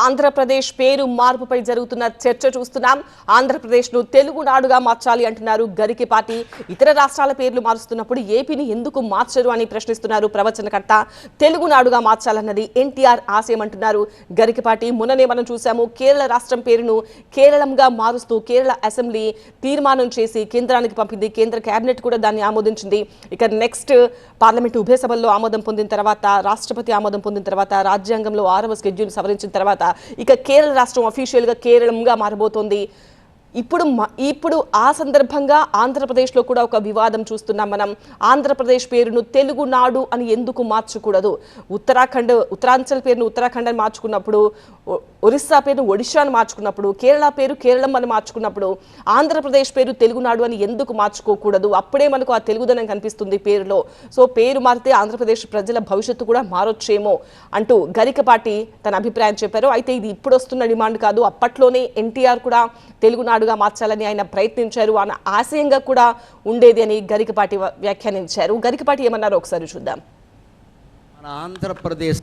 ఆంధ్రప్రదేశ్ పేరు మార్పుపై జరుగుతున్న చర్చ చూస్తున్నాం. ఆంధ్రప్రదేశ్ను తెలుగునాడుగా మార్చాలి అంటున్నారు గరికపాటి. ఇతర రాష్ట్రాల పేర్లు మారుస్తున్నప్పుడు ఏపీని ఎందుకు మార్చరు అని ప్రశ్నిస్తున్నారు ప్రవచనకర్త. తెలుగునాడుగా మార్చాలన్నది ఎన్టీఆర్ ఆశయం అంటున్నారు గరికపాటి. మొన్ననే మనం చూసాము, కేరళ రాష్ట్రం పేరును కేరళంగా మారుస్తూ కేరళ అసెంబ్లీ తీర్మానం చేసి కేంద్రానికి పంపింది. కేంద్ర కేబినెట్ కూడా దాన్ని ఆమోదించింది. ఇక నెక్స్ట్ పార్లమెంటు ఉభయ సభల్లో ఆమోదం పొందిన తర్వాత, రాష్ట్రపతి ఆమోదం పొందిన తర్వాత, రాజ్యాంగంలో 6వ షెడ్యూల్ సవరించిన తర్వాత ఇక కేరళ రాష్ట్రం అఫీషియల్ గా కేరళంగా మారబోతోంది. ఇప్పుడు ఆ సందర్భంగా ఆంధ్రప్రదేశ్లో కూడా ఒక వివాదం చూస్తున్నాం మనం. ఆంధ్రప్రదేశ్ పేరును తెలుగునాడు అని ఎందుకు మార్చకూడదు? ఉత్తరాంచల్ పేరును ఉత్తరాఖండ్ అని మార్చుకున్నప్పుడు, ఒరిస్సా పేరును ఒడిషా అని మార్చుకున్నప్పుడు, కేరళ పేరు కేరళం అని మార్చుకున్నప్పుడు ఆంధ్రప్రదేశ్ పేరు తెలుగునాడు అని ఎందుకు మార్చుకోకూడదు? అప్పుడే మనకు ఆ తెలుగుదనం కనిపిస్తుంది పేరులో. సో పేరు మారితే ఆంధ్రప్రదేశ్ ప్రజల భవిష్యత్తు కూడా మారొచ్చేమో అంటూ గరికపాటి తన అభిప్రాయం చెప్పారు. అయితే ఇది ఇప్పుడు వస్తున్న డిమాండ్ కాదు, అప్పట్లోనే ఎన్టీఆర్ కూడా తెలుగునాడుగా మార్చాలని ఆయన ప్రయత్నించారు. ఆయన ఆశయంగా కూడా ఉండేది అని గరికపాటి వ్యాఖ్యానించారు. గరికపాటి ఏమన్నారో ఒకసారి చూద్దాం. మన ఆంధ్రప్రదేశ్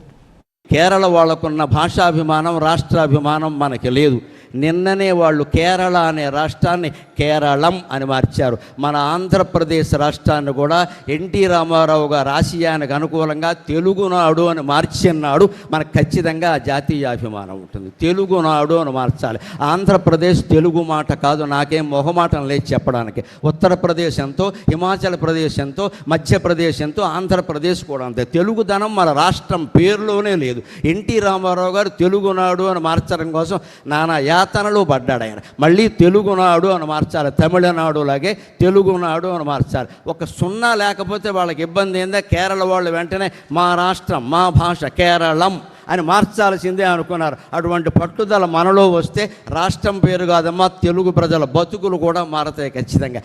కేరళ వాళ్ళకున్న భాషాభిమానం, రాష్ట్రాభిమానం మనకి లేదు. నిన్ననే వాళ్ళు కేరళ అనే రాష్ట్రాన్ని కేరళం అని మార్చారు. మన ఆంధ్రప్రదేశ్ రాష్ట్రాన్ని కూడా ఎన్టీ రామారావు గారు ఆశయానికి అనుకూలంగా తెలుగునాడు అని మార్చిన్నాడు. మనకు ఖచ్చితంగా జాతీయాభిమానం ఉంటుంది. తెలుగునాడు అని మార్చాలి. ఆంధ్రప్రదేశ్ తెలుగు మాట కాదు, నాకేం మొహమాటం లేదు చెప్పడానికి. ఉత్తరప్రదేశ్ ఎంతో, హిమాచల్ ప్రదేశ్ ఎంతో, మధ్యప్రదేశ్ ఎంతో, ఆంధ్రప్రదేశ్ కూడా అంతే. తెలుగుదనం మన రాష్ట్రం పేరులోనే లేదు. ఎన్టీ రామారావు గారు తెలుగునాడు అని మార్చడం కోసం నానా యాతనలు పడ్డాడు ఆయన. మళ్ళీ తెలుగునాడు అని మార్చాలి. తమిళనాడు లాగే తెలుగునాడు అని మార్చాలి. ఒక సున్నా లేకపోతే వాళ్ళకి ఇబ్బంది ఏందా? కేరళ వాళ్ళు వెంటనే మా రాష్ట్రం, మా భాష కేరళం అని మార్చాల్సిందే అనుకున్నారు. అటువంటి పట్టుదల మనలో వస్తే రాష్ట్రం పేరు కాదమ్మా, తెలుగు ప్రజల బతుకులు కూడా మారతాయి ఖచ్చితంగా.